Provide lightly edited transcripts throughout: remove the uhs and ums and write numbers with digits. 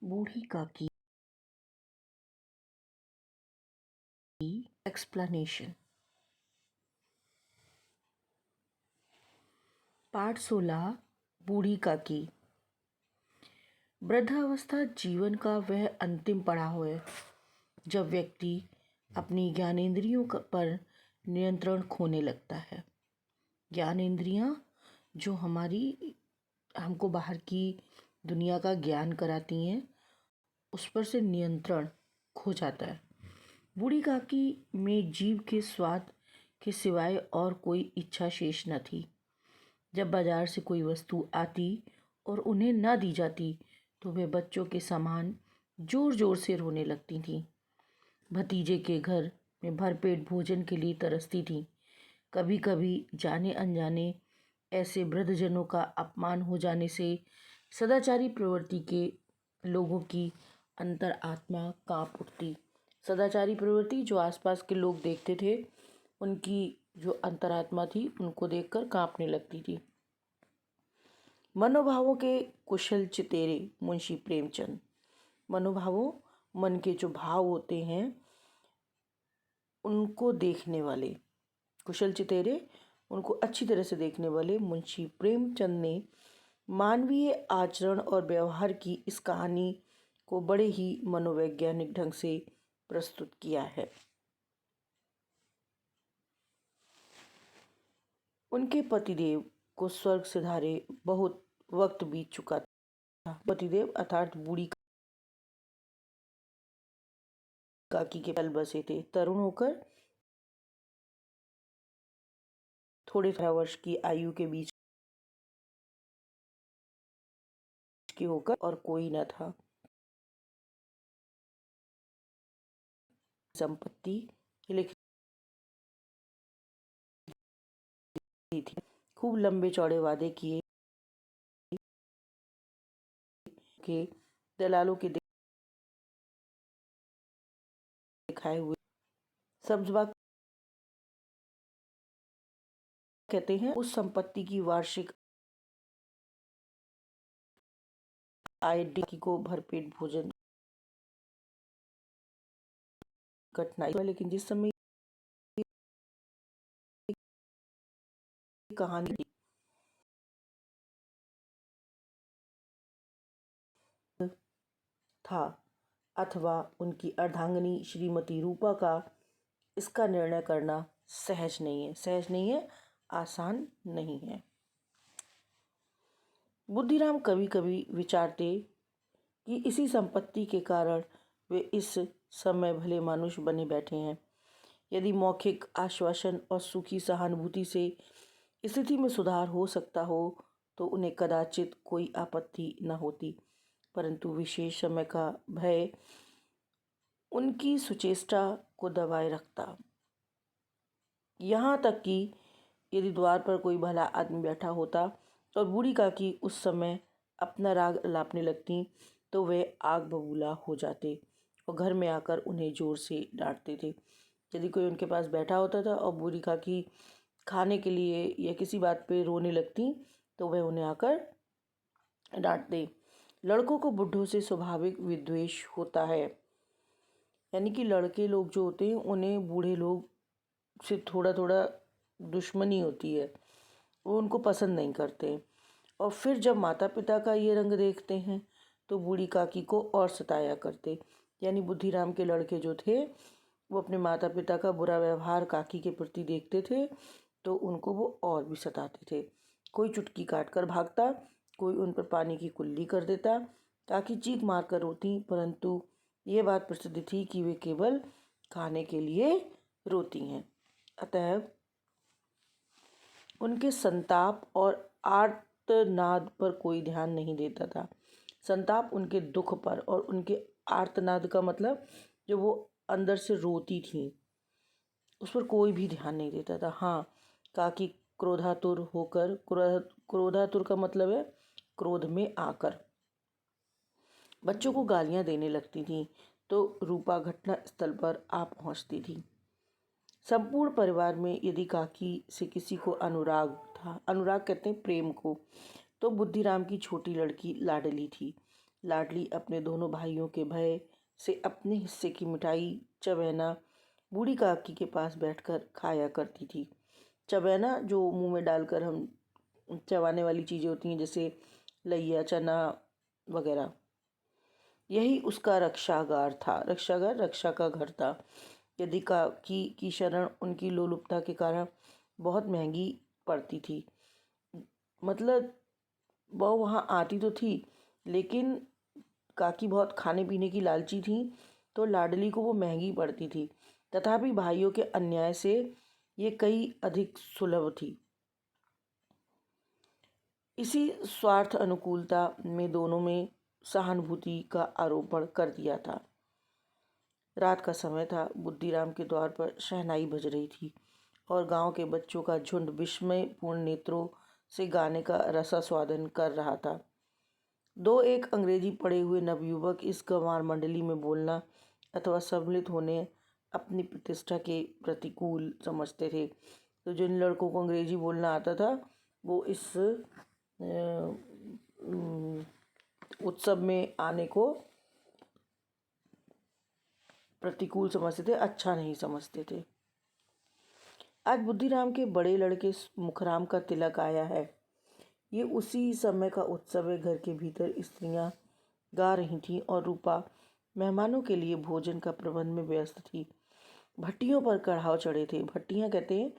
बूढ़ी काकी एक्सप्लेनेशन। पाठ 16। बूढ़ी काकी। वृद्धावस्था जीवन का वह अंतिम पड़ाव है जब व्यक्ति अपनी ज्ञानेंद्रियों पर नियंत्रण खोने लगता है। ज्ञानेंद्रियां जो हमको बाहर की दुनिया का ज्ञान कराती हैं, उस पर से नियंत्रण खो जाता है। बूढ़ी काकी में जीभ के स्वाद के सिवाय और कोई इच्छा शेष न थी। जब बाजार से कोई वस्तु आती और उन्हें न दी जाती तो वे बच्चों के समान जोर जोर से रोने लगती थीं। भतीजे के घर में भरपेट भोजन के लिए तरसती थीं। कभी कभी जाने अनजाने ऐसे वृद्धजनों का अपमान हो जाने से सदाचारी प्रवृत्ति के लोगों की अंतर आत्मा कांप उठती। सदाचारी प्रवृत्ति जो आसपास के लोग देखते थे, उनकी जो अंतरात्मा थी उनको देखकर कांपने लगती थी। मनोभावों के कुशल चितेरे मुंशी प्रेमचंद। मनोभावों, मन के जो भाव होते हैं उनको देखने वाले, कुशल चितेरे, उनको अच्छी तरह से देखने वाले मुंशी प्रेमचंद ने मानवीय आचरण और व्यवहार की इस कहानी को बड़े ही मनोवैज्ञानिक ढंग से प्रस्तुत किया है। उनके पतिदेव को स्वर्ग सिधारे बहुत वक्त बीत चुका था। पतिदेव अर्थात बूढ़ी काकी के पल बसे थे। तरुण होकर थोड़े 18 वर्ष की आयु के बीच के होकर और कोई न था। संपत्ति लिखी थी। खूब लंबे चौड़े वादे किए के दलालों के दिखाए हुए सब्जबाग कहते हैं उस संपत्ति की वार्षिक आय को भरपेट भोजन कठिनाई, लेकिन जिस समय कहानी था अथवा उनकी अर्धांगिनी श्रीमती रूपा का इसका निर्णय करना सहज नहीं है, आसान नहीं है। बुद्धिराम कभी कभी विचारते कि इसी संपत्ति के कारण वे इस समय भले मानुष बने बैठे हैं। यदि मौखिक आश्वासन और सुखी सहानुभूति से स्थिति में सुधार हो सकता हो तो उन्हें कदाचित कोई आपत्ति न होती, परंतु विशेष समय का भय उनकी सुचेष्टा को दबाए रखता। यहाँ तक कि यदि द्वार पर कोई भला आदमी बैठा होता और बूढ़ी काकी उस समय अपना राग लापने लगती तो वे आग बबूला हो जाते और घर में आकर उन्हें जोर से डांटते थे। यदि कोई उनके पास बैठा होता था और बूढ़ी काकी खाने के लिए या किसी बात पे रोने लगती तो वह उन्हें आकर डांटते। लड़कों को बुढ़ों से स्वाभाविक विद्वेष होता है, यानी कि लड़के लोग जो होते हैं उन्हें बूढ़े लोग से थोड़ा थोड़ा दुश्मनी होती है, वो उनको पसंद नहीं करते। और फिर जब माता पिता का ये रंग देखते हैं तो बूढ़ी काकी को और सताया करते। यानी बुद्धिराम के लड़के जो थे वो अपने माता पिता का बुरा व्यवहार काकी के प्रति देखते थे तो उनको वो और भी सताते थे। कोई चुटकी काट कर भागता, कोई उन पर पानी की कुल्ली कर देता। काकी चीख मार कर रोती, परंतु ये बात प्रसिद्ध थी कि वे केवल खाने के लिए रोती हैं। अतः उनके संताप और आर्तनाद पर कोई ध्यान नहीं देता था। संताप उनके दुख पर और उनके आर्तनाद का मतलब जो वो अंदर से रोती थी उस पर कोई भी ध्यान नहीं देता था। हाँ, काकी क्रोधातुर होकर, क्रोधातुर का मतलब है क्रोध में आकर बच्चों को गालियां देने लगती थी तो रूपा घटना स्थल पर आ पहुंचती थी। संपूर्ण परिवार में यदि काकी से किसी को अनुराग था, अनुराग कहते हैं प्रेम को, तो बुद्धिराम की छोटी लड़की लाडली थी। लाडली अपने दोनों भाइयों के भय से अपने हिस्से की मिठाई चबैना बूढ़ी काकी के पास बैठकर खाया करती थी। चबैना जो मुंह में डालकर हम चबाने वाली चीज़ें होती हैं, जैसे लैया, चना वगैरह, यही उसका रक्षागार था। रक्षागार रक्षा का घर था। यदि काकी की शरण उनकी लोलुपता के कारण बहुत महंगी पड़ती थी, मतलब वह वहाँ आती तो थी, लेकिन काकी बहुत खाने पीने की लालची थी, तो लाडली को वो महंगी पड़ती थी। तथापि भाइयों के अन्याय से ये कई अधिक सुलभ थी। इसी स्वार्थ अनुकूलता में दोनों में सहानुभूति का आरोपण कर दिया था। रात का समय था। बुद्धिराम के द्वार पर शहनाई बज रही थी और गांव के बच्चों का झुंड विस्मयपूर्ण नेत्रों से गाने का रसास्वादन कर रहा था। दो एक अंग्रेजी पढ़े हुए नवयुवक इस गंवार मंडली में बोलना अथवा सम्मिलित होने अपनी प्रतिष्ठा के प्रतिकूल समझते थे। तो जिन लड़कों को अंग्रेजी बोलना आता था वो इस उत्सव में आने को प्रतिकूल समझते थे, अच्छा नहीं समझते थे। आज बुद्धिराम के बड़े लड़के मुखराम का तिलक आया है। ये उसी समय का उत्सव है। घर के भीतर स्त्रियां गा रही थीं और रूपा मेहमानों के लिए भोजन का प्रबंध में व्यस्त थी। भट्टियों पर कढ़ाव चढ़े थे। भट्टियां कहते हैं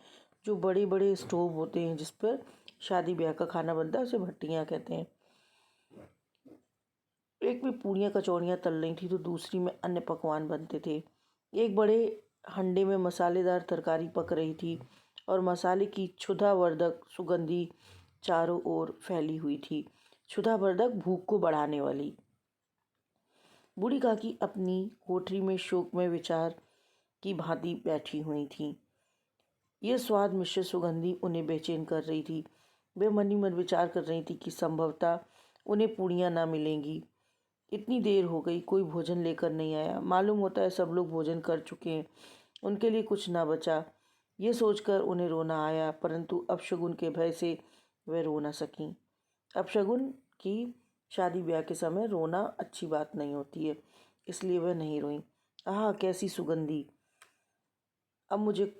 जो बड़े बड़े स्टोव होते हैं जिस पर शादी ब्याह का खाना बनता है, उसे भट्टियां कहते हैं। एक में पूड़ियाँ कचौड़ियाँ तल रही थी तो दूसरी में अन्य पकवान बनते थे। एक बड़े हंडे में मसालेदार तरकारी पक रही थी और मसाले की क्षुधावर्धक सुगंधी चारों ओर फैली हुई थी। क्षुधावर्धक, भूख को बढ़ाने वाली। बूढ़ी काकी अपनी कोठरी में शोकमय विचार की भांति बैठी हुई थी। यह स्वाद मिश्रित सुगंधी उन्हें बेचैन कर रही थी। वे मन ही मन विचार कर रही थी कि संभवतः उन्हें पूड़ियाँ ना मिलेंगी। इतनी देर हो गई, कोई भोजन लेकर नहीं आया। मालूम होता है सब लोग भोजन कर चुके हैं, उनके लिए कुछ ना बचा। ये सोचकर उन्हें रोना आया, परंतु अपशगुन के भय से वह रो न सकीं। अपशगुन की शादी ब्याह के समय रोना अच्छी बात नहीं होती है, इसलिए वह नहीं रोई। आह, कैसी सुगंधी! अब मुझे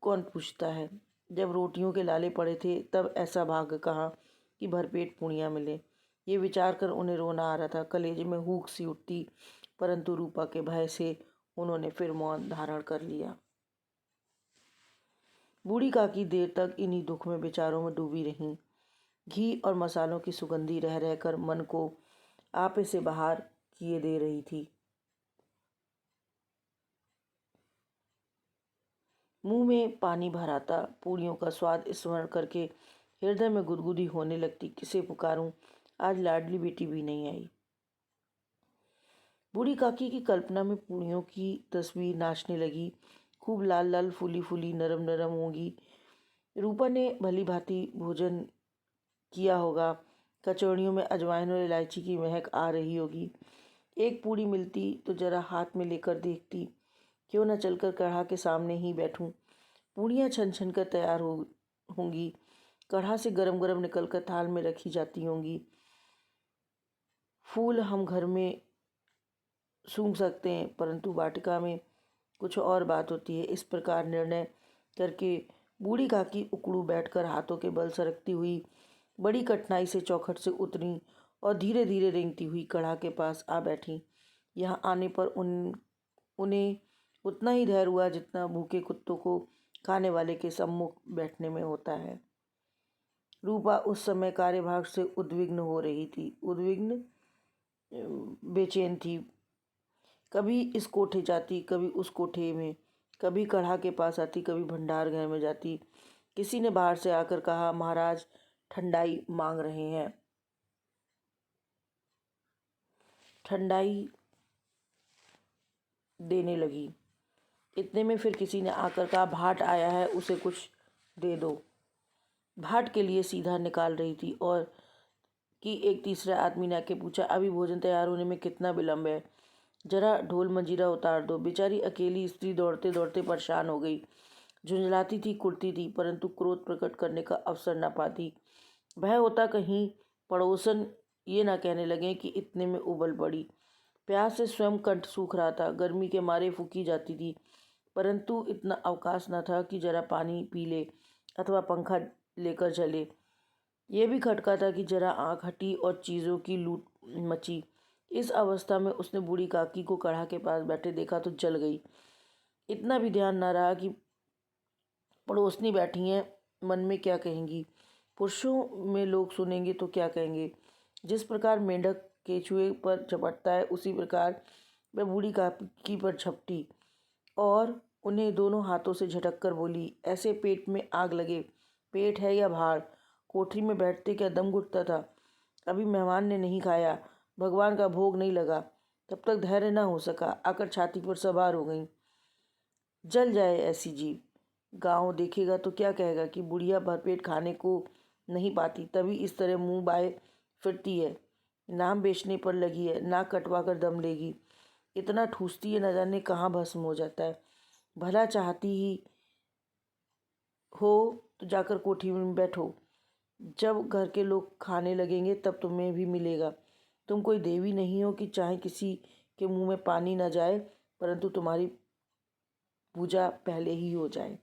कौन पूछता है, जब रोटियों के लाले पड़े थे तब ऐसा भाग्य कहाँ कि भरपेट पूड़ियाँ मिले। ये विचार कर उन्हें रोना आ रहा था। कलेजे में हूक सी उठती, परंतु रूपा के भय से उन्होंने फिर मौन धारण कर लिया। बूढ़ी काकी देर तक इन्हीं दुख में विचारों में डूबी रहीं। घी और मसालों की सुगंधी रह रहकर मन को आपे से बाहर किए दे रही थी। मुंह में पानी भर आता। पूड़ियों का स्वाद स्मरण करके हृदय में गुदगुदी होने लगती। किसे पुकारूं, आज लाडली बेटी भी नहीं आई। बूढ़ी काकी की कल्पना में पूड़ियों की तस्वीर नाचने लगी। खूब लाल लाल, फूली फूली, नरम नरम होंगी। रूपा ने भली भांति भोजन किया होगा। कचौड़ियों में अजवाइन और इलायची की महक आ रही होगी। एक पूड़ी मिलती तो जरा हाथ में लेकर देखती। क्यों न चलकर कढ़ा के सामने ही बैठूं। पूड़ियाँ छन छन कर तैयार होंगी। कढ़ा से गरम गरम निकल कर थाल में रखी जाती होंगी। फूल हम घर में सूंघ सकते हैं, परंतु वाटिका में कुछ और बात होती है। इस प्रकार निर्णय करके बूढ़ी काकी उकड़ू बैठकर हाथों के बल सरकती हुई बड़ी कठिनाई से चौखट से उतरी और धीरे धीरे रेंगती हुई कढ़ा के पास आ बैठी। यहाँ आने पर उन्हें उतना ही धैर्य हुआ जितना भूखे कुत्तों को खाने वाले के सम्मुख बैठने में होता है। रूपा उस समय कार्यभाग से उद्विग्न हो रही थी। बेचैन थी। कभी इस कोठे जाती, कभी उस कोठे में, कभी कढ़ा के पास आती, कभी भंडार घर में जाती। किसी ने बाहर से आकर कहा, महाराज ठंडाई मांग रहे हैं। ठंडाई देने लगी। इतने में फिर किसी ने आकर कहा, भाट आया है, उसे कुछ दे दो। भाट के लिए सीधा निकाल रही थी और कि एक तीसरे आदमी ने आके पूछा, अभी भोजन तैयार होने में कितना विलम्ब है, जरा ढोल मंजीरा उतार दो। बेचारी अकेली स्त्री दौड़ते दौड़ते परेशान हो गई। झुंझलाती थी, कुड़ती थी, परंतु क्रोध प्रकट करने का अवसर न पाती। भय होता कहीं पड़ोसन ये ना कहने लगे कि इतने में उबल पड़ी। प्यास से स्वयं कंठ सूख रहा था, गर्मी के मारे फूकी जाती थी, परंतु इतना अवकाश न था कि जरा पानी पी ले अथवा पंखा लेकर चले। ये भी खटका था कि जरा आँख हटी और चीज़ों की लूट मची। इस अवस्था में उसने बूढ़ी काकी को कढ़ा के पास बैठे देखा तो जल गई। इतना भी ध्यान न रहा कि पड़ोसनी बैठी हैं, मन में क्या कहेंगी, पुरुषों में लोग सुनेंगे तो क्या कहेंगे। जिस प्रकार मेंढक केचुए पर झपटता है, उसी प्रकार वह बूढ़ी काकी पर झपटी और उन्हें दोनों हाथों से झटक कर बोली, ऐसे पेट में आग लगे, पेट है या भाड़। कोठरी में बैठते क्या दम घुटता था। अभी मेहमान ने नहीं खाया, भगवान का भोग नहीं लगा, तब तक धैर्य न हो सका, आकर छाती पर सवार हो गई। जल जाए ऐसी जीव। गांव देखेगा तो क्या कहेगा कि बुढ़िया भरपेट खाने को नहीं पाती, तभी इस तरह मुंह बाए फिरती है, नाम बेचने पर लगी है, नाक कटवा कर दम लेगी, इतना ठूसती है, न जाने कहाँ भस्म हो जाता है। भला चाहती ही हो तो जाकर कोठी में बैठो, जब घर के लोग खाने लगेंगे तब तुम्हें भी मिलेगा। तुम कोई देवी नहीं हो कि चाहे किसी के मुंह में पानी न जाए, परंतु तुम्हारी पूजा पहले ही हो जाए।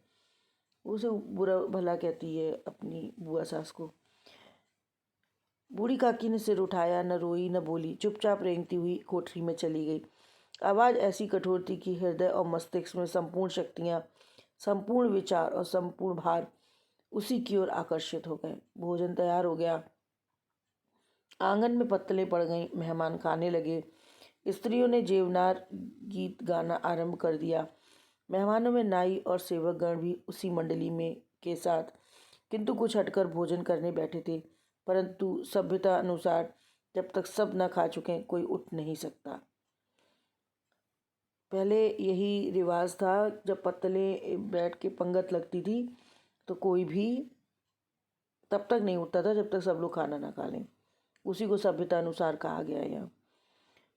उसे बुरा भला कहती है अपनी बुआ सास को। बूढ़ी काकी ने सिर उठाया, न रोई न बोली, चुपचाप रेंगती हुई कोठरी में चली गई। आवाज़ ऐसी कठोर थी कि हृदय और मस्तिष्क में संपूर्ण शक्तियाँ, संपूर्ण विचार और संपूर्ण भार उसी की ओर आकर्षित हो गए। भोजन तैयार हो गया, आंगन में पत्तलें पड़ गईं, मेहमान खाने लगे। स्त्रियों ने जेवनार गीत गाना आरंभ कर दिया। मेहमानों में नाई और सेवकगण भी उसी मंडली में के साथ, किंतु कुछ हटकर भोजन करने बैठे थे, परंतु सभ्यता अनुसार जब तक सब न खा चुके कोई उठ नहीं सकता। पहले यही रिवाज था, जब पत्तलें बैठ के पंगत लगती थी तो कोई भी तब तक नहीं उठता था जब तक सब लोग खाना ना खा लें। उसी को सभ्यता अनुसार कहा गया है यहाँ।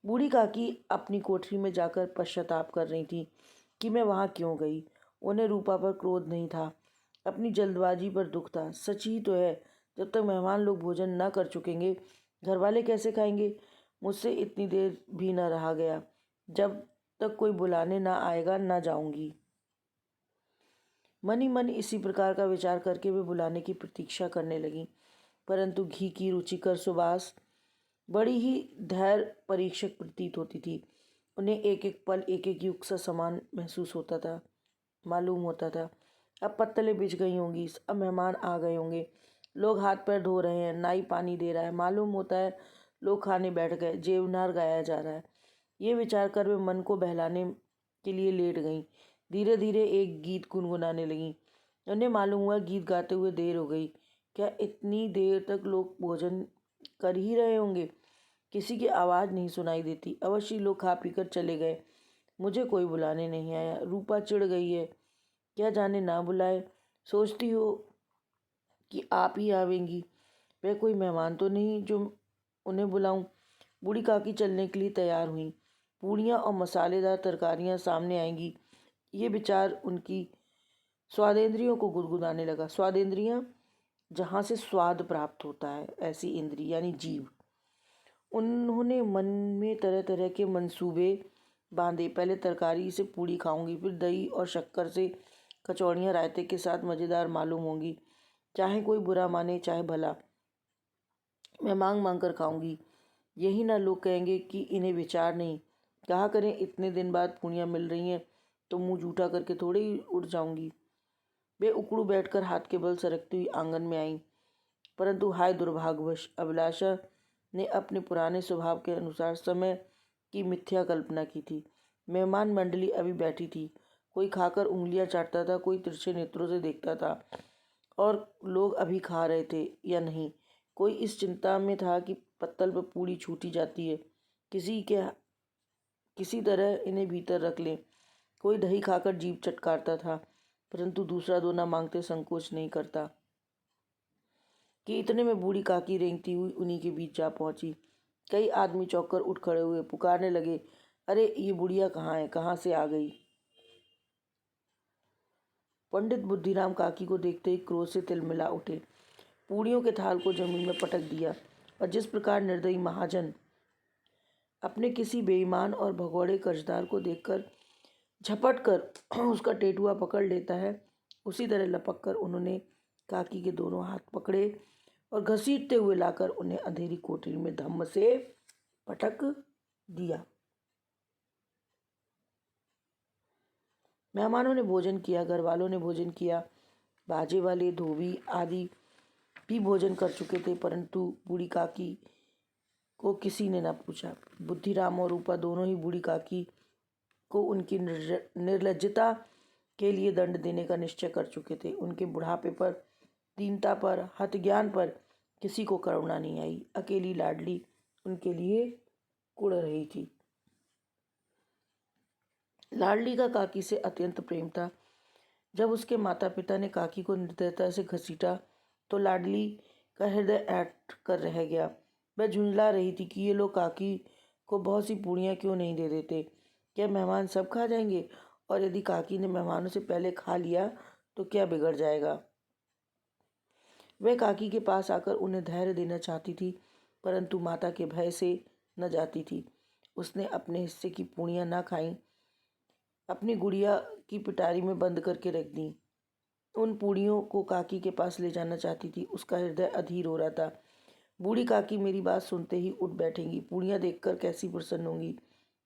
बूढ़ी काकी अपनी कोठरी में जाकर पश्चाताप कर रही थी कि मैं वहाँ क्यों गई। उन्हें रूपा पर क्रोध नहीं था, अपनी जल्दबाजी पर दुख था। सच ही तो है, जब तक मेहमान लोग भोजन न कर चुकेंगे घर वाले कैसे खाएंगे। मुझसे इतनी देर भी न रहा गया, जब तक कोई बुलाने ना आएगा ना जाऊंगी। मन ही मन इसी प्रकार का विचार करके वे बुलाने की प्रतीक्षा करने लगी, परंतु घी की रुचिकर सुवास बड़ी ही धैर्य परीक्षक प्रतीत होती थी। उन्हें एक एक पल एक एक युग सा समान महसूस होता था, मालूम होता था। अब पत्तलें बिछ गई होंगी, अब मेहमान आ गए होंगे, लोग हाथ पैर धो रहे हैं, नाई पानी दे रहा है, मालूम होता है लोग खाने बैठ गए, जेवनार गाया जा रहा है। ये विचार कर वे मन को बहलाने के लिए लेट गईं। धीरे धीरे एक गीत गुनगुनाने लगीं। उन्हें मालूम हुआ गीत गाते हुए देर हो गई। क्या इतनी देर तक लोग भोजन कर ही रहे होंगे। किसी की आवाज़ नहीं सुनाई देती, अवश्य लोग खा पी कर चले गए। मुझे कोई बुलाने नहीं आया। रूपा चिढ़ गई है, क्या जाने ना बुलाए, सोचती हो कि आप ही आवेंगी। वह कोई मेहमान तो नहीं जो उन्हें बुलाऊं। बूढ़ी काकी चलने के लिए तैयार हुई। पूड़ियाँ और मसालेदार तरकारियाँ सामने आएंगी, ये विचार उनकी स्वादेंद्रियों को गुदगुदाने लगा। स्वादेंद्रियाँ जहाँ से स्वाद प्राप्त होता है, ऐसी इंद्री यानी जीव। उन्होंने मन में तरह तरह के मंसूबे बांधे। पहले तरकारी से पूड़ी खाऊंगी, फिर दही और शक्कर से कचौड़ियाँ रायते के साथ मज़ेदार मालूम होंगी। चाहे कोई बुरा माने चाहे भला, मैं मांग मांग कर खाऊंगी। यही ना लोग कहेंगे कि इन्हें विचार नहीं। कहा करें, इतने दिन बाद पूड़ियाँ मिल रही हैं तो मुंह जूठा करके थोड़े ही उठ जाऊंगी। वे उकड़ू बैठकर हाथ के बल सरकती हुई आंगन में आई, परंतु हाय दुर्भाग्यवश अभिलाषा ने अपने पुराने स्वभाव के अनुसार समय की मिथ्या कल्पना की थी। मेहमान मंडली अभी बैठी थी, कोई खाकर उंगलियां चाटता था, कोई तिरछे नेत्रों से देखता था, और लोग अभी खा रहे थे या नहीं। कोई इस चिंता में था कि पत्तल पर पूड़ी छूटी जाती है, किसी तरह इन्हें भीतर रख लें। कोई दही खाकर जीभ चटकारता था, परंतु दूसरा दोना मांगते संकोच नहीं करता कि इतने में बूढ़ी काकी रेंगती हुई उन्हीं के बीच जा पहुंची। कई आदमी चौंक कर उठ खड़े हुए, पुकारने लगे, अरे ये बुढ़िया कहाँ है, कहाँ से आ गई। पंडित बुद्धिराम काकी को देखते ही क्रोध से तिलमिला उठे, पूड़ियों के थाल को जमीन में पटक दिया और जिस प्रकार निर्दयी महाजन अपने किसी बेईमान और भगोड़े कर्जदार को देखकर झपट कर उसका टेटुआ पकड़ लेता है, उसी तरह लपक कर उन्होंने काकी के दोनों हाथ पकड़े और घसीटते हुए लाकर उन्हें अंधेरी कोठरी में धम्म से पटक दिया। मेहमानों ने भोजन किया, घर वालों ने भोजन किया, बाजे वाले, धोबी आदि भी भोजन कर चुके थे, परंतु बूढ़ी काकी को किसी ने न पूछा। बुद्धिराम और रूपा दोनों ही बूढ़ी काकी को उनकी निर्लज्जता के लिए दंड देने का निश्चय कर चुके थे। उनके बुढ़ापे पर, दीनता पर, हतज्ञान पर किसी को करुणा नहीं आई। अकेली लाडली उनके लिए कुढ़ रही थी। लाडली का काकी से अत्यंत प्रेम था। जब उसके माता पिता ने काकी को निर्दयता से घसीटा तो लाडली का हृदय ऐंठ कर रह गया। वह झुंझला रही थी कि ये लोग काकी को बहुत सी पूड़ियाँ क्यों नहीं दे देते। क्या मेहमान सब खा जाएंगे? और यदि काकी ने मेहमानों से पहले खा लिया तो क्या बिगड़ जाएगा? वह काकी के पास आकर उन्हें धैर्य देना चाहती थी, परंतु माता के भय से न जाती थी। उसने अपने हिस्से की पूड़ियाँ न खाईं, अपनी गुड़िया की पिटारी में बंद करके रख दी। उन पूड़ियों को काकी के पास ले जाना चाहती थी। उसका हृदय अधीर हो रहा था। बूढ़ी काकी मेरी बात सुनते ही उठ बैठेंगी, पूड़ियाँ देखकर कैसी प्रसन्न होंगी,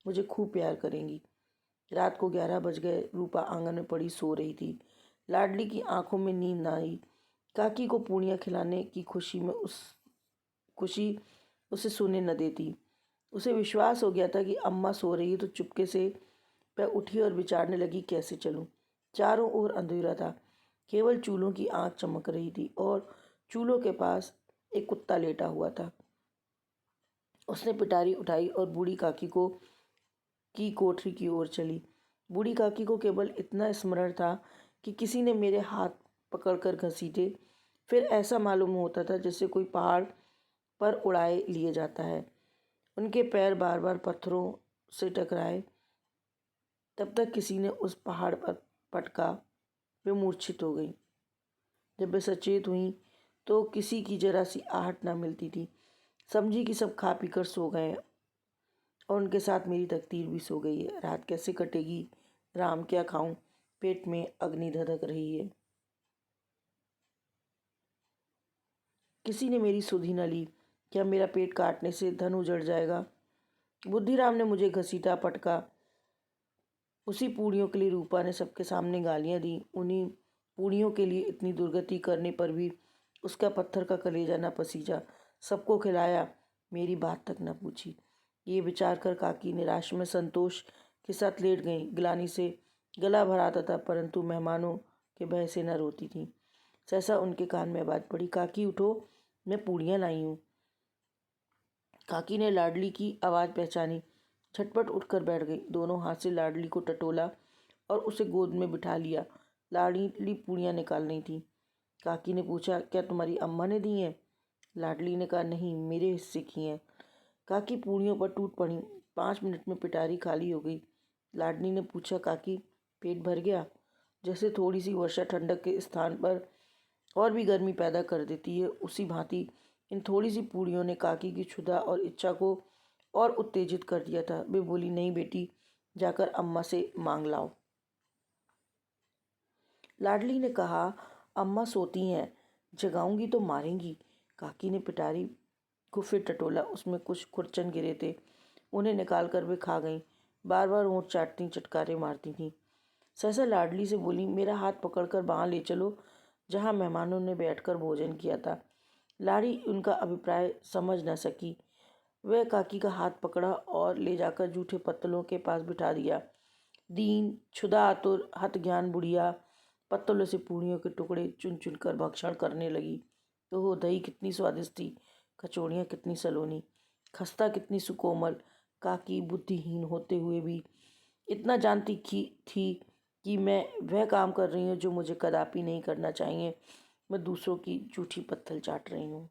मुझे खूब प्यार करेंगी। रात को 11 बज गए। रूपा आंगन में पड़ी सो रही थी। लाडली की आंखों में नींद न आई। काकी को पूड़ियाँ खिलाने की खुशी उसे सोने न देती। उसे विश्वास हो गया था कि अम्मा सो रही है, तो चुपके से वह उठी और विचारने लगी कैसे चलूं। चारों ओर अंधेरा था, केवल चूल्हों की आंख चमक रही थी और चूल्हों के पास एक कुत्ता लेटा हुआ था। उसने पिटारी उठाई और बूढ़ी काकी की कोठरी की ओर चली। बूढ़ी काकी को केवल इतना स्मरण था कि किसी ने मेरे हाथ पकड़कर घसीटे। फिर ऐसा मालूम होता था जैसे कोई पहाड़ पर उड़ाए लिए जाता है। उनके पैर बार बार पत्थरों से टकराए। तब तक किसी ने उस पहाड़ पर पटका। वे मूर्छित हो गई। जब वे सचेत हुई तो किसी की जरा सी आहट न मिलती थी। समझी कि सब खा पीकर सो गए और उनके साथ मेरी तकदीर भी सो गई है। रात कैसे कटेगी? राम, क्या खाऊं? पेट में अग्नि धधक रही है। किसी ने मेरी सुधि न ली। क्या मेरा पेट काटने से धन उजड़ जाएगा? बुद्धिराम ने मुझे घसीटा, पटका। उसी पूड़ियों के लिए रूपा ने सबके सामने गालियां दी। उन्हीं पूड़ियों के लिए इतनी दुर्गति करने पर भी उसका पत्थर का कलेजा न पसीजा। सबको खिलाया, मेरी बात तक न पूछी। ये विचार कर काकी निराश में संतोष के साथ लेट गई। ग्लानि से गला भर आता था, परंतु मेहमानों के भय से न रोती थी। सहसा उनके कान में आवाज पड़ी, काकी उठो, मैं पूड़ियाँ लाई हूँ। काकी ने लाडली की आवाज़ पहचानी, झटपट उठकर बैठ गई। दोनों हाथ से लाडली को टटोला और उसे गोद में बिठा लिया। लाडली पूड़ियाँ निकाल रही थी। काकी ने पूछा, क्या तुम्हारी अम्मा ने दी हैं? लाडली ने कहा, नहीं, मेरे हिस्से की हैं। काकी पूड़ियों पर टूट पड़ी। 5 मिनट में पिटारी खाली हो गई। लाडली ने पूछा, काकी पेट भर गया? जैसे थोड़ी सी वर्षा ठंडक के स्थान पर और भी गर्मी पैदा कर देती है, उसी भांति इन थोड़ी सी पूड़ियों ने काकी की क्षुधा और इच्छा को और उत्तेजित कर दिया था। वे बोली, नहीं बेटी, जाकर अम्मा से मांग लाओ। लाडली ने कहा, अम्मा सोती हैं, जगाऊंगी तो मारेंगी। काकी ने पिटारी को फिर टटोला। उसमें कुछ खुरचन गिरे थे, उन्हें निकाल कर वे खा गईं। बार बार होंठ चाटती, चटकारे मारती थीं। सहसा लाडली से बोली, मेरा हाथ पकड़कर वहाँ ले चलो जहाँ मेहमानों ने बैठकर भोजन किया था। लाड़ी उनका अभिप्राय समझ न सकी। वह काकी का हाथ पकड़ा और ले जाकर जूठे पत्तलों के पास बिठा दिया। दीन, क्षुधा आतुर, हतज्ञान बुढ़िया पत्तलों से पूड़ियों के टुकड़े चुन चुन कर भक्षण करने लगी। तो दही कितनी स्वादिष्ट थी, कचौड़ियाँ कितनी सलोनी, खस्ता कितनी सुकोमल। काकी बुद्धिहीन होते हुए भी इतना जानती थी कि मैं वह काम कर रही हूँ जो मुझे कदापि नहीं करना चाहिए। मैं दूसरों की जूठी पत्थल चाट रही हूँ।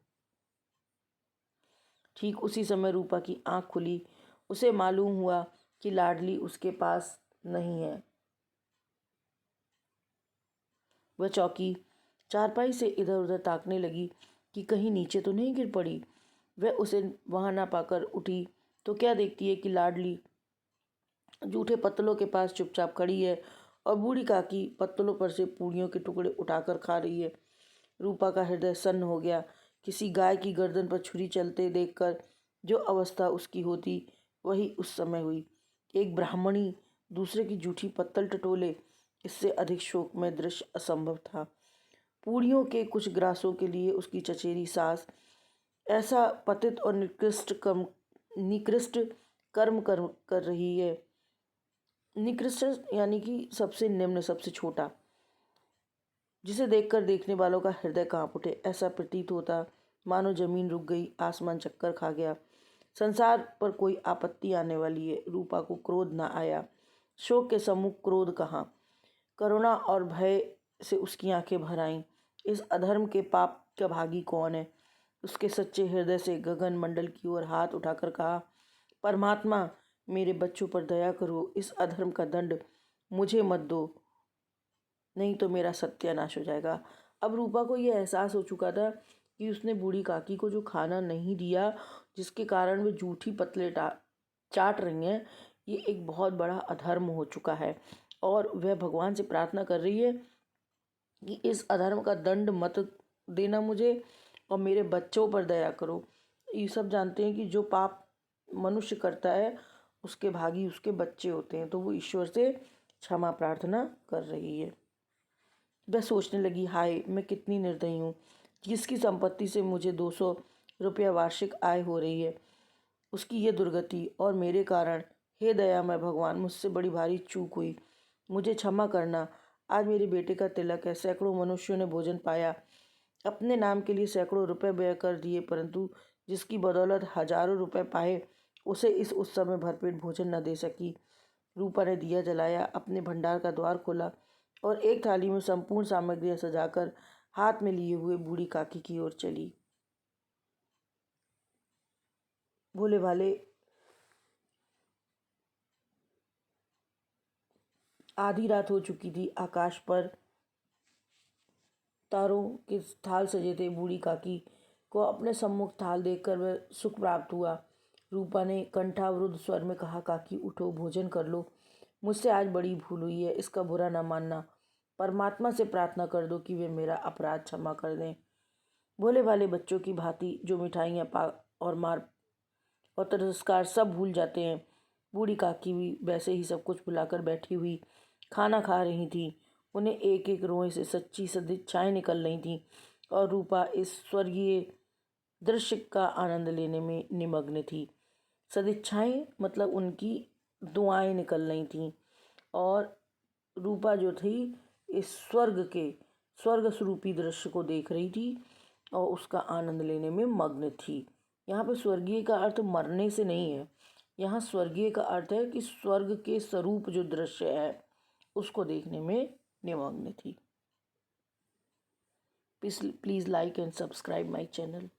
ठीक उसी समय रूपा की आंख खुली। उसे मालूम हुआ कि लाडली उसके पास नहीं है। वह चौंकी, चारपाई से इधर उधर ताकने लगी कि कहीं नीचे तो नहीं गिर पड़ी। वह उसे वहां ना पाकर उठी तो क्या देखती है कि लाडली जूठे पत्तलों के पास चुपचाप खड़ी है और बूढ़ी काकी पत्तलों पर से पूड़ियों के टुकड़े उठाकर खा रही है। रूपा का हृदय सन्न हो गया। किसी गाय की गर्दन पर छुरी चलते देखकर जो अवस्था उसकी होती वही उस समय हुई। एक ब्राह्मणी दूसरे की जूठी पत्तल टटोले, इससे अधिक शोकमय दृश्य असंभव था। पूड़ियों के कुछ ग्रासों के लिए उसकी चचेरी सास ऐसा पतित और निकृष्ट कर्म कर रही है। निकृष्ट यानी कि सबसे निम्न, सबसे छोटा, जिसे देखकर देखने वालों का हृदय कांप उठे। ऐसा प्रतीत होता मानो जमीन रुक गई, आसमान चक्कर खा गया, संसार पर कोई आपत्ति आने वाली है। रूपा को क्रोध न आया। शोक के सम्मुख क्रोध कहाँ। करुणा और भय से उसकी आंखें भर आईं। इस अधर्म के पाप का भागी कौन है। उसके सच्चे हृदय से गगन मंडल की ओर हाथ उठाकर कहा, परमात्मा मेरे बच्चों पर दया करो, इस अधर्म का दंड मुझे मत दो, नहीं तो मेरा सत्यानाश हो जाएगा। अब रूपा को यह एहसास हो चुका था कि उसने बूढ़ी काकी को जो खाना नहीं दिया, जिसके कारण वे जूठी पतले चाट रही हैं, ये एक बहुत बड़ा अधर्म हो चुका है और वह भगवान से प्रार्थना कर रही है कि इस अधर्म का दंड मत देना मुझे और मेरे बच्चों पर दया करो। ये सब जानते हैं कि जो पाप मनुष्य करता है उसके भागी उसके बच्चे होते हैं, तो वो ईश्वर से क्षमा प्रार्थना कर रही है। वह सोचने लगी, हाय मैं कितनी निर्दयी हूँ, जिसकी संपत्ति से मुझे 200 रुपया वार्षिक आय हो रही है, उसकी ये दुर्गति और मेरे कारण। हे दयामय भगवान, मुझसे बड़ी भारी चूक हुई, मुझे क्षमा करना। आज मेरे बेटे का तिलक है, सैकड़ों मनुष्यों ने भोजन पाया, अपने नाम के लिए सैकड़ों रुपए व्यय कर दिए, परंतु जिसकी बदौलत हजारों रुपए पाए उसे इस उत्सव में भरपेट भोजन न दे सकी। रूपा ने दिया जलाया, अपने भंडार का द्वार खोला और एक थाली में संपूर्ण सामग्रियां सजाकर हाथ में लिए हुए बूढ़ी काकी की ओर चली। भोले भाले आधी रात हो चुकी थी। आकाश पर तारों के थाल सजे थे। बूढ़ी काकी को अपने सम्मुख थाल देखकर वह सुख प्राप्त हुआ। रूपा ने कंठावरुद्ध स्वर में कहा, काकी उठो, भोजन कर लो, मुझसे आज बड़ी भूल हुई है, इसका बुरा न मानना। परमात्मा से प्रार्थना कर दो कि वे मेरा अपराध क्षमा कर दें। भोले भाले बच्चों की भांति जो मिठाइयाँ पा और मार और तिरस्कार सब भूल जाते हैं, बूढ़ी काकी भी वैसे ही सब कुछ भुलाकर बैठी हुई खाना खा रही थी। उन्हें एक एक रोए से सच्ची सदिच्छाएं निकल रही थीं और रूपा इस स्वर्गीय दृश्य का आनंद लेने में निमग्न थी। सदिच्छाएं मतलब उनकी दुआएं निकल रही थीं और रूपा जो थी इस स्वर्ग स्वरूपी दृश्य को देख रही थी और उसका आनंद लेने में मग्न थी। यहाँ पे स्वर्गीय का अर्थ मरने से नहीं है, यहाँ स्वर्गीय का अर्थ है कि स्वर्ग के स्वरूप जो दृश्य है उसको देखने में निमग्न थी। Please like and subscribe my channel.